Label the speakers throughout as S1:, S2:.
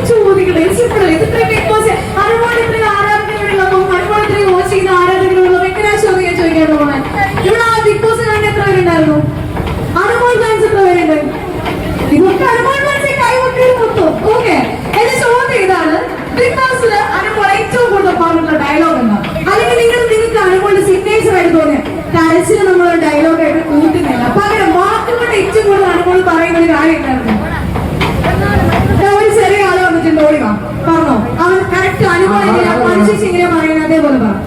S1: ചോദിക്കട്ടെ, ഇത്രയും big boss Anumol ഇത്രയും ആരാധകരുള്ളതും അനുമോൾ ഇത്രയും വാച്ച് ചെയ്യുന്ന ആരാധകരുള്ളതും എങ്ങനെയാ ചോദിക്കാൻ ചോദിക്കാൻ പോകാൻ? ഇവിടെ ആ ബിഗ് ബോസ് കാണാൻ എത്ര പേരുണ്ടായിരുന്നു? അനുമോൾ ഫാൻസ് എത്ര പേരുണ്ട്? ഇതൊക്കെ അനുമോൾ ഫാൻസ് കൈവക്കയിൽ മൊത്തം. ഓക്കെ, എന്റെ ചോദ്യം ഇതാണ്, ബിഗ് ബോസില് അനുമോൾ ഏറ്റവും കൂടുതൽ പറഞ്ഞിട്ടുള്ള ഡയലോഗ് എന്താ? അല്ലെങ്കിൽ നിങ്ങൾക്ക് അനുമോളുടെ സിഗ്നേച്ചർ ആയിട്ട് തോന്നിയ കരച്ചിൽ നമ്മൾ ഡയലോഗായിട്ട് കൂട്ടുന്നില്ല, പകരം വാക്കുകളുടെ ഏറ്റവും കൂടുതൽ അനുമോൾ പറയുന്ന ഒരു കാര്യം എന്തായിരുന്നു? ഒരു ചെറിയ ആള് വന്നിട്ടുണ്ട്, ഓടി വാ പറഞ്ഞോ. അവൻ കറക്റ്റ് അനുമോൾ എങ്ങനെയാ മനുഷ്യ എങ്ങനെയാ പറയുന്നത് അതേപോലെ പറഞ്ഞോ.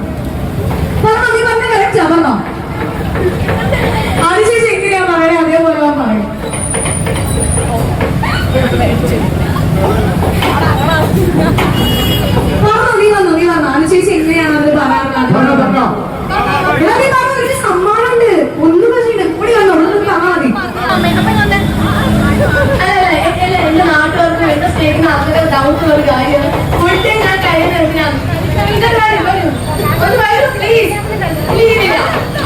S1: നീ പറഞ്ഞ കറക്റ്റാ പറഞ്ഞോ. അനുശേഷി എങ്ങനെയാ പറയുന്നത് അതേപോലെ അവൻ പറയും. പറഞ്ഞോ, നീ വന്നോ അനുശേഷി എങ്ങനെയാണ് അത് പറയാറുള്ളത്? ഒരു സമ്മാനമുണ്ട്, ഒന്നും പക്ഷേ കൂടി വന്നോ, ഒന്നും പറഞ്ഞാൽ മതി. എന്റെ നാട്ടുകാർക്ക് എന്റെ സ്നേഹിക്കുന്ന അവരുടെ ഡൗട്ട് ഒരു കാര്യമാണ്. ഫുൾ ടൈം ഞാൻ കഴിയുന്ന പ്ലീസ് പ്ലീസ്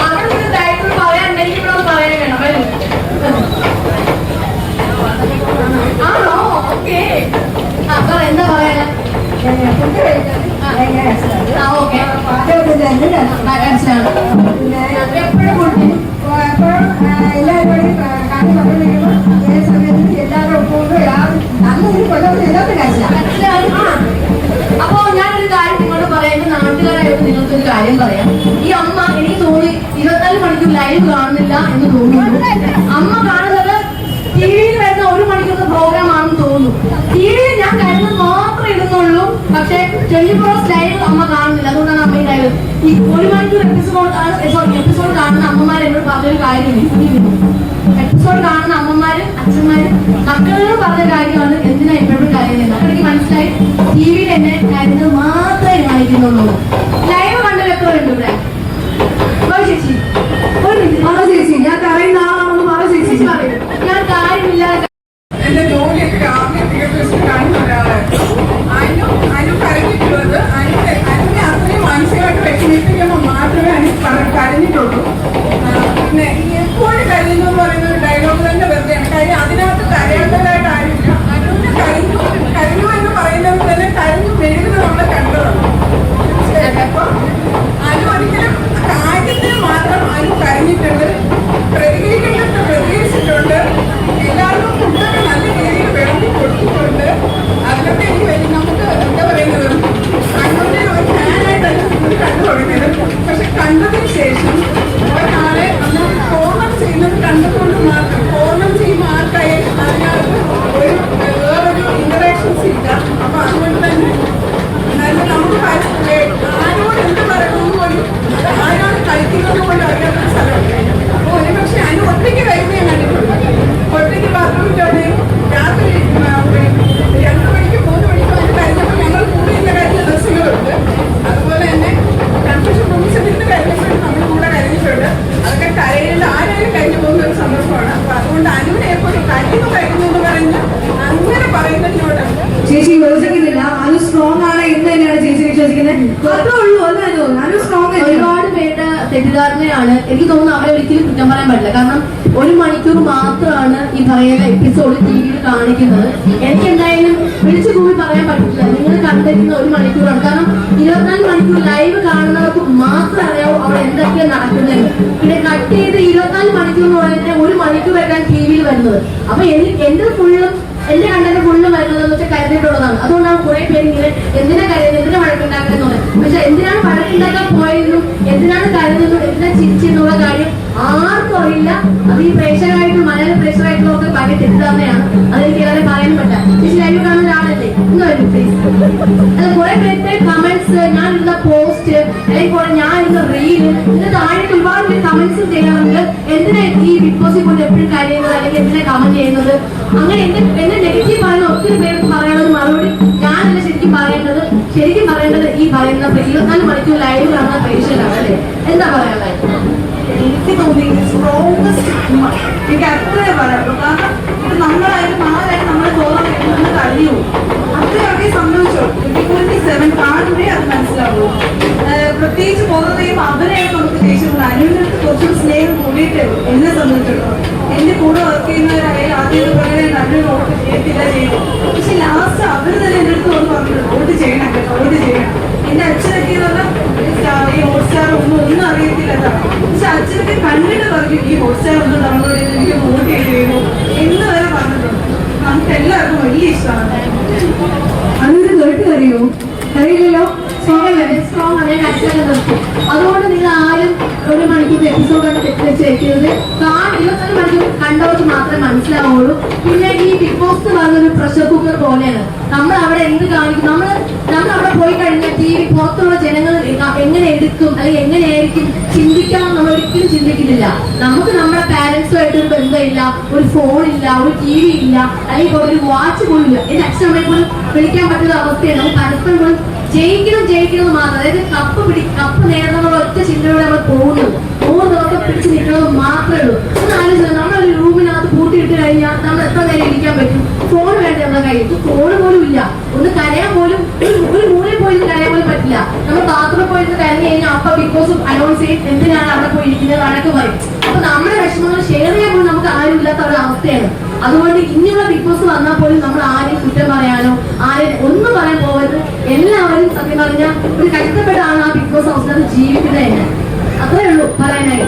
S1: അവിടെ ഡയറക്ടർ പറയാനുണ്ടെങ്കിൽ ഇവിടെ പറയാൻ വേണം. വരും ആണോ? ഓക്കെ, പറ എന്താ പറയാ? ഓക്കെ, എപ്പോഴും കൊടുക്കും എല്ലാവരും അപ്പോ ഞാനൊരു കാര്യം നിങ്ങളോട് പറയാം, എന്റെ നാട്ടുകാരായിട്ട് നിങ്ങൾക്കൊരു കാര്യം പറയാം. ഈ അമ്മ എനിക്ക് തോന്നി 24 മണിക്കൂർ ലൈവ് കാണുന്നില്ല എന്ന് തോന്നുന്നു. അമ്മ കാണുന്നത് ടിവിയിൽ വരുന്ന 1 മണിക്കൂർ പ്രോഗ്രാം ആണെന്ന് തോന്നുന്നു. ടിവിയിൽ ഞാൻ കരുതുന്നത് മാത്രമേ ഇടുന്നുള്ളൂ, പക്ഷെ 24 hours ലൈവ് അമ്മ കാണുന്നില്ല. അതുകൊണ്ടാണ് അമ്മ ഈ ലൈവ് ഈ 1 മണിക്കൂർ എപ്പിസോഡ് കാണുന്ന അമ്മമാർ എന്നോട് പറഞ്ഞൊരു കാര്യം, എപ്പിസോഡ് കാണുന്ന അമ്മമാരും അച്ഛന്മാരും മക്കളോട് പറഞ്ഞ കാര്യമാണ് എന്തിനാ എപ്പോഴും കരയുന്നത്. അപ്പോൾ എനിക്ക് മനസ്സിലായി ടിവിയിൽ എന്നെ കരുതുന്നത് മാത്രമേ കാണിക്കുന്നുള്ളൂ. ലൈവ് കണ്ടവരൊക്കെ ഉണ്ട് ഇവിടെ. ചേച്ചി ഒരു മിനിറ്റ് ചേച്ചി, ഞാൻ കരയുന്ന ആളാണെന്ന് പറ ചേച്ചി. പറയും ഞാൻ കാര്യമില്ല.
S2: എന്റെ ജോലിയൊക്കെ കാണുന്ന ഒരാളായിരുന്നു അനു കരഞ്ഞിട്ടുള്ളത്. അതിനെ അത്രയും മാനസികമായിട്ട് വിഷമിപ്പിക്കുമ്പോൾ മാത്രമേ കരഞ്ഞിട്ടുള്ളൂ. പിന്നെ എപ്പോഴും കരയുന്നു എന്ന് പറയുന്ന ഒരു ഡയലോഗ് തന്നെ വെറുതെയാണ്. കാര്യം അതിനകത്ത് കരയേണ്ടതായിട്ട് ആരുമില്ല. അനുവിനെ കരഞ്ഞു എന്ന് പറയുന്നത് തന്നെ കരഞ്ഞു മെഴുകുന്നത് നമ്മളെ കണ്ടതാണ്. അപ്പൊ അനു ഒരിക്കലും കാര്യത്തിന് മാത്രം അനു കരഞ്ഞിട്ടുണ്ട്, പ്രതികരിക്കേണ്ടത് പ്രതികരിച്ചിട്ടുണ്ട്, എല്ലാവർക്കും ഫുഡൊക്കെ നല്ല രീതിയിൽ വിളമ്പി കൊടുത്തിട്ടുണ്ട്. അതിലൊക്കെ എനിക്ക് വലിയ നമുക്ക് എന്താ പറയുന്നത് അനുവിനെ ഒരു ഫാനായിട്ടല്ല ഫുഡ് കണ്ടു തുടങ്ങിയത്. പക്ഷെ കണ്ടതിന് ശേഷം ഒരാളെ നമ്മൾ ഫോർണം ചെയ്യുന്നത് കണ്ടുകൊണ്ട് മാത്രം ഫോർണം ചെയ്യുമ്പോൾ ആർക്കായാലും അതിനകത്ത് വേറൊരു ഇന്ററാക്ഷൻസ് ഇല്ല. അപ്പൊ അതുകൊണ്ട് തന്നെ നമുക്ക് ആരോട് എന്ത് പറയുന്നു പോലും ആരാണ് കളിക്കുന്നത് പോലും അറിയാത്ത സ്ഥലമുണ്ട്. അപ്പൊ ഒരുപക്ഷെ അതിന് ഒറ്റയ്ക്ക് വരുന്നേ കണ്ടിട്ടുണ്ട്. ഒറ്റയ്ക്ക് ബാത്റൂമിലൂടെ രാത്രി 2 മണിക്കും 3 മണിക്കും അത് കഴിഞ്ഞപ്പോൾ ഞങ്ങൾ കൂടിയുള്ള കഴിഞ്ഞ ദിവസങ്ങളുണ്ട്. അതുപോലെ തന്നെ കൺഫ്യൂഷൻ റൂംസിൽ കഴിഞ്ഞപ്പോഴും നമ്മൾ കൂടെ കഴിഞ്ഞിട്ടുണ്ട്. അതൊക്കെ കരയിൽ ആരായാലും കഴിഞ്ഞു പോകുന്ന ഒരു സന്ദർഭമാണ്. അപ്പൊ അതുകൊണ്ട് അനുവിനെ എപ്പോഴും കഴിയുന്നു എന്ന് പറഞ്ഞ് അങ്ങനെ പറയുന്നതിനോട്
S1: ചേച്ചി യോജിക്കുന്നില്ല. അനു സ്ട്രോങ് ആണ് എന്ന് തന്നെയാണ് ചേച്ചി വിശ്വസിക്കുന്നത്. അത്രേ ഉള്ളൂ അല്ലല്ലോ, അനു സ്ട്രോങ്.
S3: ഒരുപാട് പേരുടെ തെറ്റിദ്ധാരണയാണ്. എനിക്ക് തോന്നുന്നു അവരെ ഒരിക്കലും കുറ്റം പറയാൻ പറ്റില്ല. കാരണം 1 മണിക്കൂർ മാത്രമാണ് ഈ പറയുന്ന എപ്പിസോഡ് ടിവിയിൽ കാണിക്കുന്നത്. എനിക്ക് എന്തായാലും വിളിച്ചു കൂടി പറയാൻ പറ്റില്ല. നിങ്ങൾ കണ്ടിരുന്ന 1 മണിക്കൂറാണ്. കാരണം 24 മണിക്കൂർ ലൈവ് കാണുന്നവർക്ക് മാത്രം അറിയാവും അവിടെ എന്തൊക്കെയാണ് നടക്കുന്നത്. പിന്നെ കട്ട് ചെയ്ത് 24 മണിക്കൂർ എന്ന് പറയുന്നത് 1 മണിക്കൂറായിട്ടാണ് ടിവിയിൽ വരുന്നത്. അപ്പൊ എന്റെ ഫുള്ളും എന്റെ കണ്ടന്റ് ഫുള്ളും വരുന്നതെന്ന് വെച്ചാൽ കരുതിയിട്ടുള്ളതാണ്. അതുകൊണ്ടാണ് കുറെ പേര് ഇങ്ങനെ എന്തിനാ കരുതുന്നത്, എന്തിനാ വഴക്കുണ്ടാക്കുന്നത്. പക്ഷെ എന്തിനാണ് വഴക്കുണ്ടാക്കാൻ പോയതെന്നും എന്തിനാണ് കരുതുന്നതും എന്തിനാ ചിരിച്ചെന്നുള്ള കാര്യം ആർക്കും അറിയില്ല. അത് ഈ പ്രേക്ഷകരായിട്ടും മലയാള പ്രേക്ഷകരായിട്ടും ഒക്കെ ഭയങ്കര തെറ്റിദ്ധാരണയാണ്. അതെനിക്ക് ഏറെ പറയാനും പറ്റാം. ചേച്ചി ലൈവ് കാണുന്ന ഒരാളല്ലേ, ഒന്ന് വരും പ്ലീസ്. അത് കുറെ പേരുടെ കമന്റ്സ്, ഞാൻ ഇരുന്ന പോസ്റ്റ് അല്ലെങ്കിൽ ഞാൻ ഇരുന്ന റീല്, ഇതിന്റെ താഴെ ഒരുപാട് പേര് കമന്റ്സ് ചെയ്യാറുണ്ട്. എന്തിനാ ഈ ബിഗ് ബോസിൽ കൊണ്ട് എപ്പോഴും കഴിയുന്നത്, അല്ലെങ്കിൽ എന്തിനാ കമന്റ് ചെയ്യുന്നത്. അങ്ങനെ എന്നെ നെഗറ്റീവ് പറയുന്ന ഒത്തിരി പേർക്ക് പറയാനുള്ളത് മറുപടി ഞാനല്ല ശരിക്കും പറയേണ്ടത് ഈ പറയുന്ന 24 മണിക്കൂർ ലൈവ് കാണുന്ന പ്രേക്ഷകരാണ് അല്ലേ. എന്താ പറയാനുള്ളത്?
S2: എനിക്ക് തോന്നി സ്ട്രോങ്സ്റ്റ് എനിക്ക് അത്രേ പറയാറുള്ളൂ. കാരണം ഇത് നമ്മളായാലും ആരായാലും നമ്മളെ തോന്നുന്ന കഴിയൂ. അത്രയൊക്കെ സംഭവിച്ചു. 27 കാണുമ്പോഴേ അത് മനസ്സിലാവുള്ളൂ. പ്രത്യേകിച്ച് പോകുന്നതും അവരെയാണ് നമുക്ക് ദേഷ്യമുള്ള. അനുവിനടുത്ത് കുറച്ചുകൂടി സ്നേഹം കൂടിയിട്ടേ ഉള്ളൂ എന്നെ സംബന്ധിച്ചിടത്തോളം. എന്റെ കൂടെ വർക്ക് ചെയ്യുന്നവരായാലും ആദ്യം പോലെ അനുവിനോട് ചെയ്യത്തില്ല ചെയ്യും. പക്ഷെ ലാസ്റ്റ് അവർ തന്നെ എൻ്റെ അടുത്ത് വന്ന് പറഞ്ഞു വോട്ട് ചെയ്യണം കേട്ടോ, വോട്ട് ചെയ്യണം. എൻ്റെ അച്ഛനൊക്കെ എന്ന് പറഞ്ഞാൽ ഈ ഹോട്ട്സ്റ്റാർ ഒന്നും അറിയത്തില്ല. പക്ഷെ അച്ഛനൊക്കെ കണ്ടിട്ട് പറഞ്ഞു ഈ ഹോട്ട്സ്റ്റാർ ഒന്ന് ഡൗൺലോഡ് ചെയ്ത് എനിക്ക് വോട്ട് ചെയ്തു എന്ന് വരെ പറഞ്ഞിട്ടുണ്ട്. നമുക്ക് എല്ലാവർക്കും വലിയ ഇഷ്ടമാണ്.
S3: അതൊരു കേട്ട് അറിയോ? അറിയില്ലല്ലോ. സ്ട്രോങ് ആണ്. ഞാൻ അച്ഛനെ നിർത്തും. അതുകൊണ്ട് നിങ്ങൾ ആരും ഒരു മണിക്കൂർ എപ്പിസോഡ് ആണ് തെറ്റിദ്ധരിച്ചിരിക്കുന്നത്. 24 മണിക്കൂർ കണ്ടവർക്ക് മാത്രമേ മനസ്സിലാവുള്ളൂ. പിന്നെ ഈ ബിഗ് ബോസ് എന്ന് പറഞ്ഞൊരു പ്രഷർ കുക്കർ പോലെയാണ്. നമ്മൾ അവിടെ എന്ത് കാണിക്കും, നമ്മൾ അവിടെ പോയി കഴിഞ്ഞാൽ TV പുറത്തുള്ള ജനങ്ങൾ എങ്ങനെ എടുക്കും അല്ലെങ്കിൽ എങ്ങനെയായിരിക്കും ചിന്തിക്കണം നമ്മൾ ഒരിക്കലും ചിന്തിക്കുന്നില്ല. നമുക്ക് നമ്മുടെ പാരന്റ്സുമായിട്ട് ഒരു ബന്ധമില്ല, ഒരു ഫോണില്ല, ഒരു TV ഇല്ല, അല്ലെങ്കിൽ ഒരു വാച്ച് പോലും ഇല്ല. എന്റെ അച്ഛനമ്മയെ പോലും വിളിക്കാൻ പറ്റുന്ന അവസ്ഥയാണ്. നമുക്ക് പരസ്പരം പോലും ജയിക്കണം മാത്രം, അതായത് കപ്പ് നേടുന്നുള്ള ഒറ്റ ചിന്തയോടെ നമ്മൾ പോകുന്നു. 3 ദിവസം പിടിച്ച് നിൽക്കുന്നത് മാത്രമേ ഉള്ളൂ. ഒന്ന് ആലോചിച്ചു, നമ്മളൊരു റൂമിനകത്ത് പൂട്ടിയിട്ട് കഴിഞ്ഞാൽ നമ്മൾ എത്ര നേരം ഇരിക്കാൻ പറ്റും? ഫോൺ വേണ്ട നമ്മുടെ കയ്യിൽ. ഫോണ് പോലും ഇല്ല. ഒന്ന് കരയാൻ പോലും ഒരു മൂലയിൽ പോയിട്ട് കരയാൻ പോലും പറ്റില്ല. നമ്മൾ ബാത്റൂമിൽ പോയിട്ട് കരഞ്ഞു കഴിഞ്ഞാൽ അപ്പൊ ബിഗ് ബോസ് അനൗൺസ് ചെയ്യും എന്തിനാണ് അവിടെ പോയി ഇരിക്കുന്നത് കണക്ക് പറയും. അപ്പൊ നമ്മുടെ വിഷമങ്ങൾ ഷെയർ ചെയ്യാൻ പോലും നമുക്ക് ആരും ഇല്ലാത്ത ഒരു അവസ്ഥയാണ്. അതുകൊണ്ട് ഇനിയുള്ള ബിഗ് ബോസ് വന്നാൽ പോലും നമ്മൾ ആരെയും കുറ്റം പറയാനോ ആരെയും ഒന്നും പറയാൻ പോകരുത്. എല്ലാവരും സത്യം പറഞ്ഞാൽ ഒരു കഷ്ടപ്പെട്ടാണ് ആ ബിഗ് ബോസ് ഹൗസിനകത്ത് ജീവിക്കുന്നത് തന്നെ. അത്രേ ഉള്ളൂ പറയാനായിട്ട്.